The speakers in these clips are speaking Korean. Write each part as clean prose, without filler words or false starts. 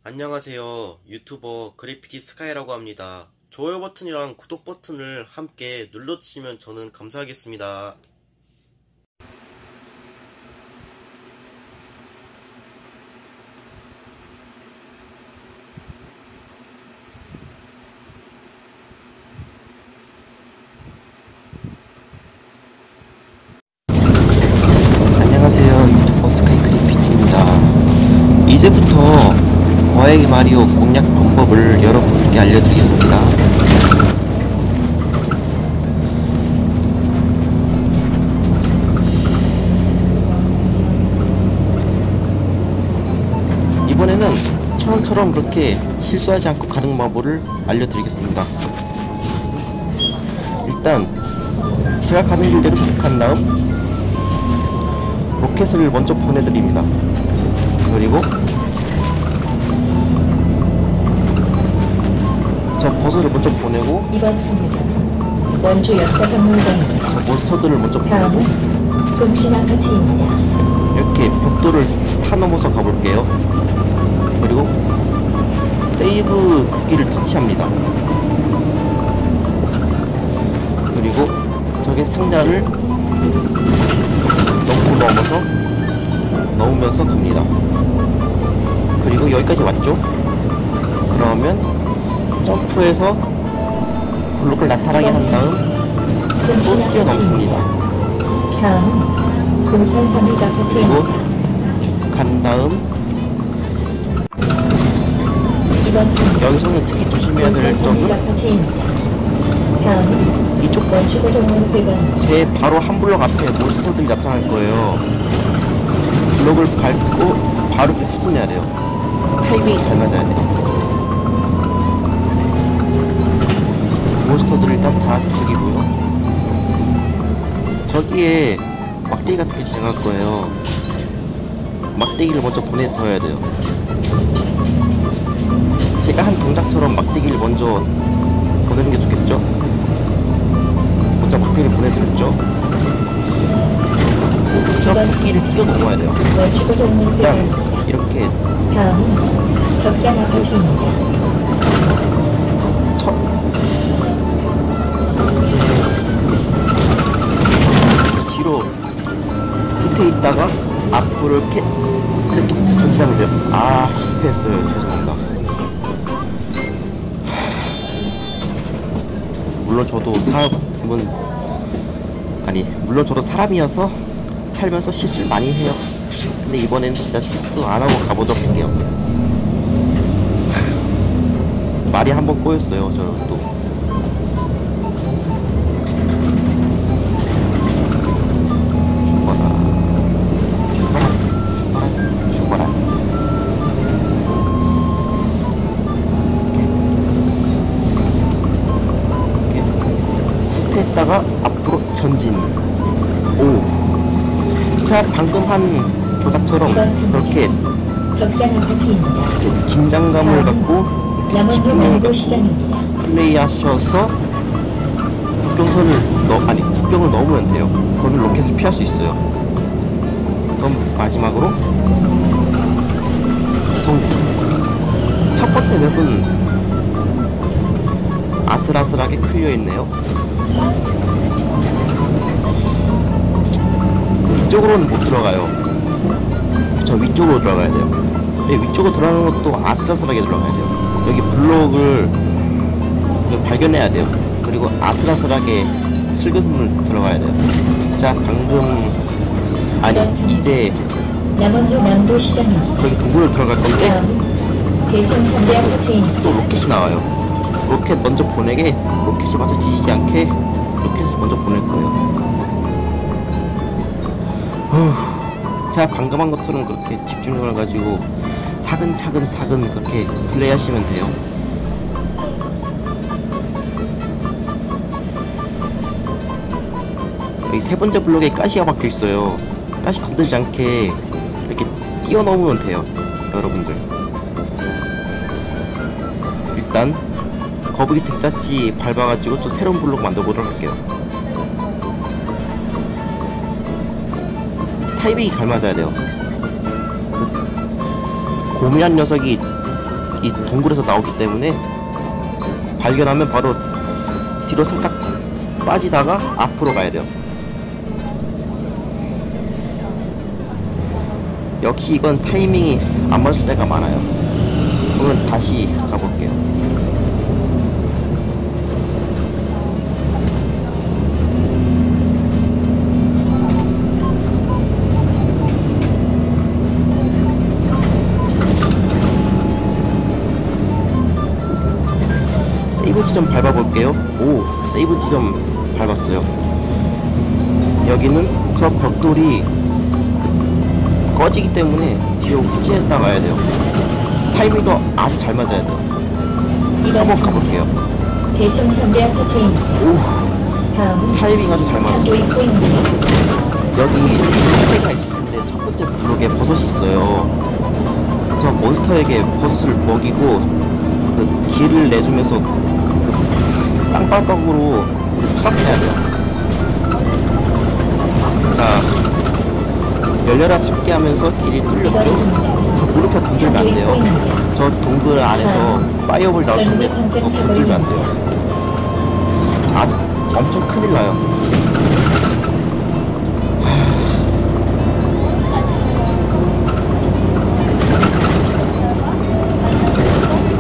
안녕하세요. 유튜버 그래피티 스카이라고 합니다. 좋아요 버튼이랑 구독 버튼을 함께 눌러주시면 저는 감사하겠습니다. 안녕하세요. 유튜버 스카이 그래피티입니다. 이제부터 거액 마리오 공략 방법을 여러분께 알려드리겠습니다. 이번에는 처음처럼 그렇게 실수하지 않고 가는 방법을 알려드리겠습니다. 일단 제가 가는 길대로 쭉 간 다음 로켓을 먼저 보내드립니다. 그리고 자 버섯을 먼저 보내고 이번 정류장 원주 역사박물관입니다. 자 몬스터들을 먼저 보내고 동신 아파트입니다. 이렇게 벽돌을 타 넘어서 가볼게요. 그리고 세이브 국기를 터치합니다. 그리고 저기 상자를 넣으면서 갑니다. 그리고 여기까지 왔죠? 그러면 점프해서 블록을 나타나게 한 다음 또 뛰어넘습니다. 다음 동산삼일 그리고 아파트입니다. 쭉 간 다음 이번 정류장 여기서는 특히 조심해야 될 동산삼일 점은 아파트입니다. 다음 이쪽 원주고동문회관 제 바로 한 블럭 앞에 몬스터들이 나타날 거예요. 블럭을 밟고 바로 후진해야 돼요. 타이밍이 잘 맞아야 돼요. 몬스터들을 일단 다 죽이고요. 저기에 막대기 같은 게 지나갈 거예요. 막대기를 먼저 보내둬야 돼요. 제가 한 동작처럼 막대기를 먼저 보내는 게 좋겠죠? 먼저 막대기를 보내드렸죠? 저 국기를 뛰어 넘어야 돼요. 원주고동문회관 그냥 이렇게 다음 덕산 아파트입니다. 뒤로 후퇴 있다가 앞으로 이렇게 전진하면 돼요. 아 실패했어요. 죄송합니다. 물론 저도 사람이어서 살면서 실수를 많이 해요. 근데 이번엔 진짜 실수 안 하고 가보도록 할게요. 말이 한번 꼬였어요. 저는 또 죽어라. 후퇴했다가 앞으로 전진. 자 방금 한 조작처럼 그렇게 덕산 아파트입니다. 긴장감을 갖고 남원동 집중력을 갖고 원고시장입니다. 플레이하셔서 국경을 넘으면 돼요. 그거는 로켓을 피할 수 있어요. 그럼 마지막으로 성공. 첫 번째 맵은 아슬아슬하게 클리어했네요. 위쪽으로는 못 들어가요. 저 위쪽으로 들어가야 돼요. 위쪽으로 들어가는 것도 아슬아슬하게 들어가야 돼요. 여기 블록을 발견해야 돼요. 그리고 아슬아슬하게 슬금슬금 들어가야 돼요. 자 방금 이제 남원동 남도시장입니다. 저기 동굴을 들어갈 건데 다음 대선 현대 아파트입니다. 또 로켓이 나와요. 로켓 먼저 보내게 로켓이 맞아 지지지 않게 로켓을 먼저 보낼 거예요. 제가 방금 한 것처럼 그렇게 집중력을 가지고 차근차근 그렇게 플레이 하시면 돼요. 여기 세 번째 블록에 가시가 박혀 있어요. 가시 건들지 않게 이렇게 뛰어넘으면 돼요. 여러분들 일단 거북이 등딱지 밟아가지고 저 새로운 블록 만들어 보도록 할게요. 타이밍이 잘 맞아야 돼요. 고민한 녀석이 이 동굴에서 나오기 때문에 발견하면 바로 뒤로 살짝 빠지다가 앞으로 가야 돼요. 역시 이건 타이밍이 안 맞을 때가 많아요. 그러면 다시 가볼게요. 세이브 지점 밟아볼게요. 오, 세이브 지점 밟았어요. 여기는 저 벽돌이 꺼지기 때문에 뒤로 후진했다 가야 돼요. 타이밍도 아주 잘 맞아야 돼요. 한번 가볼게요. 대성현대 아파트입니다. 오, 다음은 타이밍 아주 잘 맞았어요. 판도 입구입니다. 여기 몬스터가 있을 텐데 첫 번째 블록에 버섯이 있어요. 저 몬스터에게 버섯을 먹이고 그 길을 내주면서 그 땅바닥으로 수납해야 돼요. 자, 열려라 잡게 하면서 길이 뚫렸죠? 저 물음표 건들면 안 돼요. 저 동굴 안에서 파이어볼 나올 텐데 저 건들면 안 돼요. 아, 엄청 큰일 나요.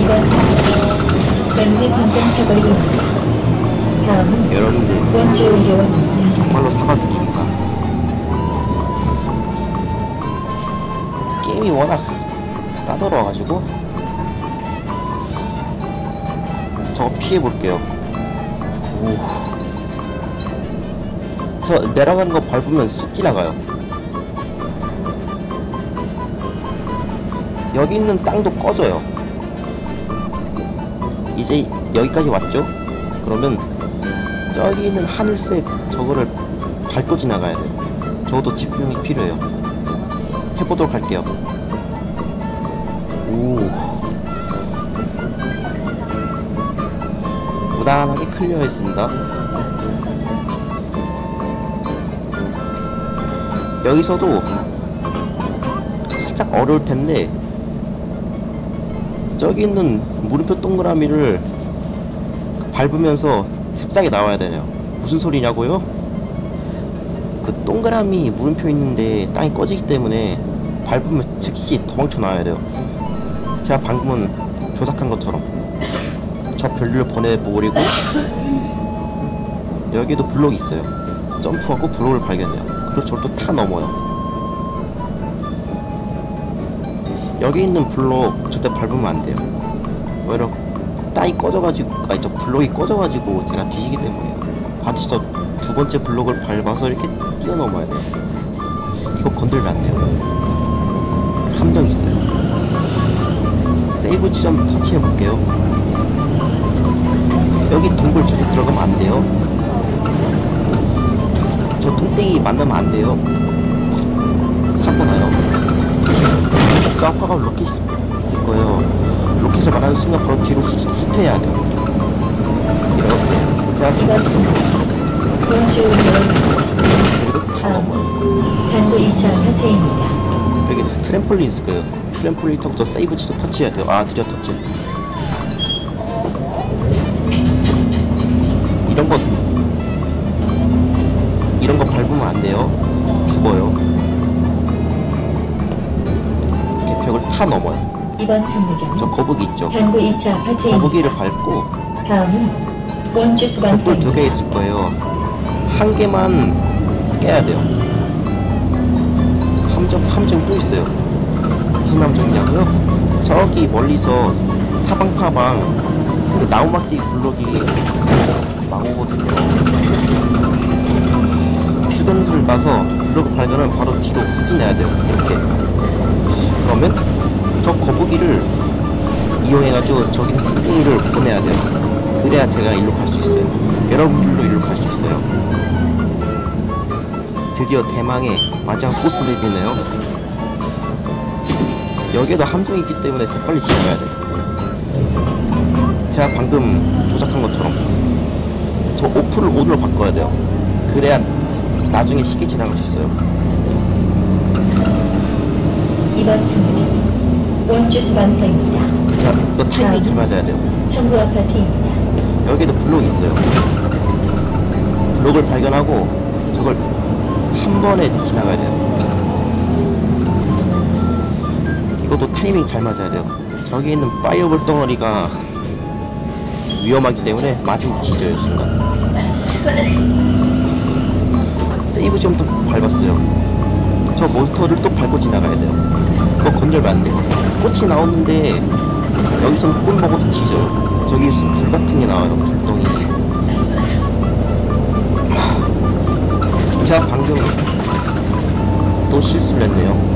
이번 런웨이 관전 사거리입니다. 다음은 여러분들 원주 의료원입니다. 정말로 사과드립니다. 게임이 워낙 따돌아가지고 저거 피해볼게요. 오, 저 내려가는 거 밟으면 쑥 지나가요. 여기 있는 땅도 꺼져요. 이제 여기까지 왔죠? 그러면 저기 있는 하늘색 저거를 밟고 지나가야 돼요. 저것도 집중이 필요해요. 해보도록 할게요. 오, 무난하게 클리어했습니다. 여기서도 살짝 어려울 텐데 저기 있는 물음표 동그라미를 밟으면서 잽싸게 나와야 되네요. 무슨 소리냐고요? 그 동그라미 물음표 있는데 땅이 꺼지기 때문에 밟으면 즉시 도망쳐 나와야 돼요. 제가 방금은 조작한 것처럼 저 별들을 보내버리고 여기도 블록이 있어요. 점프하고 블록을 발견해요. 그리고 저걸 또 타 넘어요. 여기 있는 블록 절대 밟으면 안 돼요. 왜냐면 땅이 꺼져가지고, 아니 저 블록이 꺼져가지고 제가 뒤지기 때문에요. 반드시 저 두 번째 블록을 밟아서 이렇게 뛰어넘어야 돼요. 이거 건들면 안 돼요. 함정이 있어요. 세이브 지점 터치해볼게요. 여기 동굴 절대 들어가면 안 돼요. 저 통땡이 만나면 안 돼요. 사고 나요. 저 아빠가 로켓이 있을 거예요. 로켓을 말하는 순간 바로 뒤로 후퇴해야 돼요. 이렇게. 자, 원주 의료원입니다. 그리고 다 넘어요. 판도 2차 아파트입니다. 여기 트램폴린 있을 거예요. 트램폴린 타고 저 세이브 지점 터치해야 돼요. 아, 드디어 터치. 이런 거 밟으면 안 돼요. 죽어요. 이렇게 벽을 타 넘어요. 이번 상무장 저 거북이 있죠. 판도 2차 아파트입니다. 거북이를 밟고 다음은 원주 벽돌 수방사입니다. 2개 있을 거예요. 한 개만 깨야 돼요. 함정 또 있어요. 무슨 함정이냐고요? 저기 멀리서 사방파방 그 나무막대기 블록이 나오거든요. 휴전선을 봐서 블록을 발견하면 바로 뒤로 후진해야 돼요. 이렇게. 그러면 저 거북이를 이용해가지고 저기 흑돼지를 보내야 돼요. 그래야 제가 일로 갈 수 있어요. 여러분들도 일로 갈 수 있어요. 드디어 대망의 마지막 보스 맵이네요. 여기에도 함정이 있기 때문에 재빨리 지나가야 돼요. 제가 방금 조작한 것처럼 저 오프를 온으로 바꿔야 돼요. 그래야 나중에 쉽게 지나갈 수 있어요. 이번 상무장 원주 수방사입니다. 자, 이거 타이밍 잘 맞아야 돼요. 청구 아파트입니다. 여기도 블록이 있어요. 블록을 발견하고 그걸 한 번에 지나가야 돼요. 이것도 타이밍 잘 맞아야 돼요. 저기 있는 파이어볼 덩어리가 위험하기 때문에 맞으면 뒤져요, 순간. 세이브 점도 밟았어요. 저 몬스터를 또 밟고 지나가야 돼요. 그거 건들면 안 돼요. 꽃이 나오는데 여기서는 꿀 먹어도 뒤져요. 저기 무슨 불 같은 게 나와요, 불덩이. 제가 방금 또 실수를 했네요.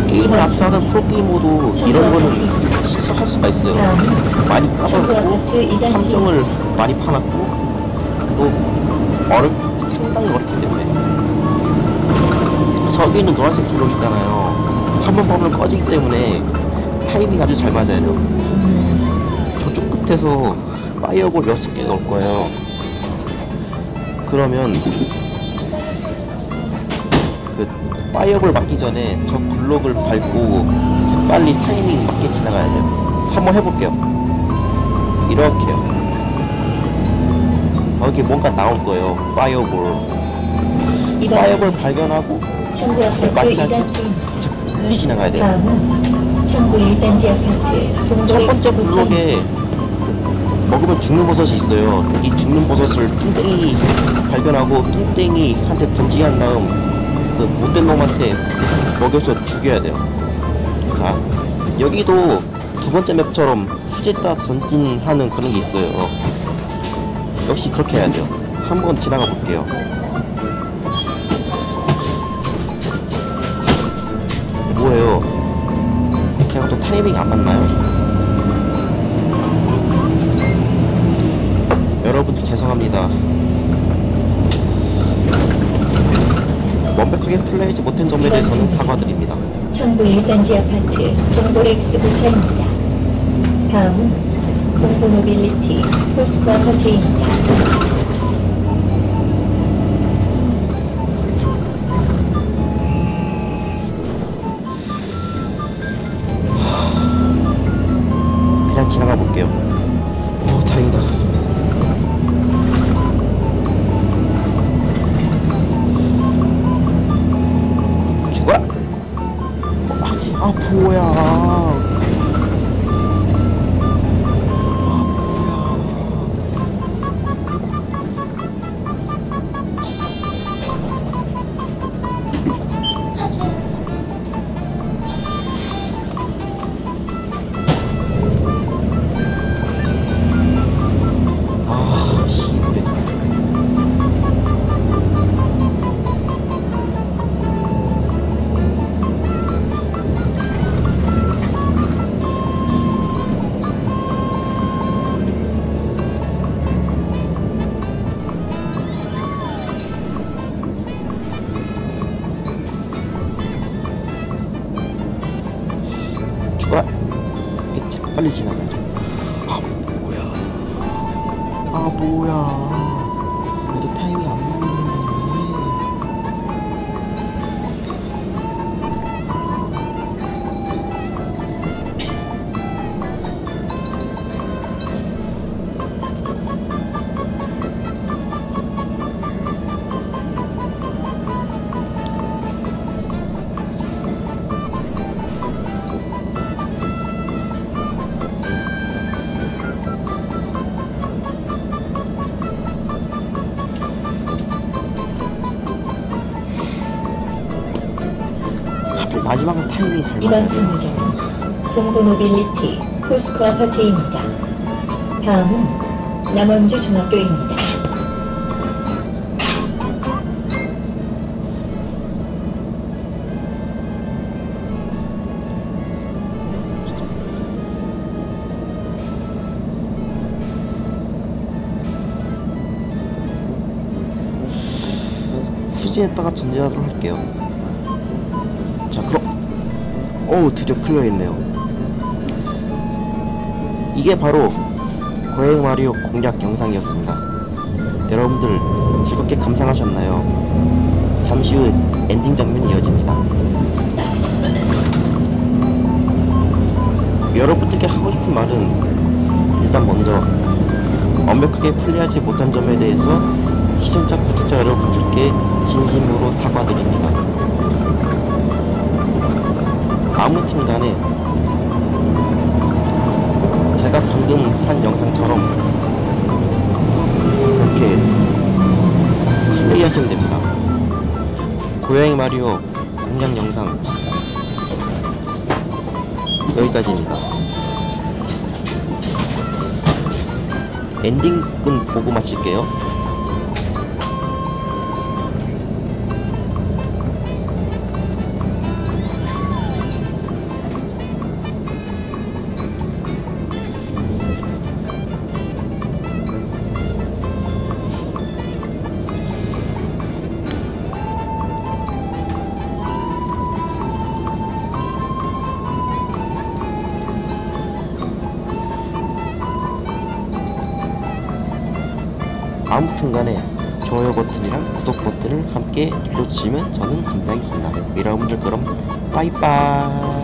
게임을 앞서하던 프로게이머도 이런 거는 실수할 수가 있어요. 많이 까먹고 함정을 많이 파놨고 또 상당히 어렵기 때문에. 저기 있는 노란색 블록 있잖아요. 한 번 보면 꺼지기 때문에 타이밍 아주 잘 맞아야 돼요. 저쪽 끝에서 파이어볼 6개가 올 거예요. 그러면 그 파이어볼 맞기 전에 저 블록을 밟고 빨리 타이밍 맞게 지나가야 돼요. 한번 해볼게요. 이렇게요. 여기 뭔가 나올 거예요. 파이어볼 발견하고 청구 아파트 맞지 않게 2단지입니다. 빨리 지나가야 돼요. 다음은 청구 1단지 아파트 첫 동돌 번째 X 블록에 먹으면 죽는 버섯이 있어요. 이 죽는 버섯을 뚱땡이 발견하고 뚱땡이한테 던지게 한 다음 그 못된 놈한테 먹여서 죽여야 돼요. 자, 여기도 두 번째 맵처럼 후제따 전진하는 그런 게 있어요. 역시 그렇게 해야 돼요. 한번 지나가 볼게요. 뭐예요? 제가 또 타이밍이 안 맞나요? 여러분들 죄송합니다. 완벽하게 플레이하지 못한 점에 대해서는 사과드립니다. 청구 1단지 아파트 동돌 X 고차입니다. 다음은 공부 모빌리티 포스코 아파트입니다. 그냥 지나가 볼게요. 오, 다행이다. 죽어! 아, 뭐야. 빨리 지나가야 돼. 아, 뭐야. 아, 뭐야. 그래도 타이밍이 안 맞는데. 마지막은 타이밍이 잘 맞아야 이번 돼요. 근무자는 동부 모빌리티 포스코 아파트입니다. 다음은 남원주 중학교입니다. 후진했다가 전진하도록 할게요. 자, 그럼 어우, 드디어 클리어했네요. 이게 바로 고행 마리오 공략 영상이었습니다. 여러분들 즐겁게 감상하셨나요? 잠시 후 엔딩 장면이 이어집니다. 여러분들께 하고 싶은 말은 일단 먼저 완벽하게 플레이하지 못한 점에 대해서 시청자 구독자 여러분들께 진심으로 사과드립니다. 아무튼 간에 제가 방금 한 영상처럼 이렇게 플레이하시면 됩니다. 고양이 마리오 공략 영상 여기까지입니다. 엔딩은 보고 마칠게요. 아무튼 간에 좋아요 버튼이랑 구독 버튼을 함께 눌러주시면 저는 감사하겠습니다. 여러분들 그럼 빠이빠이.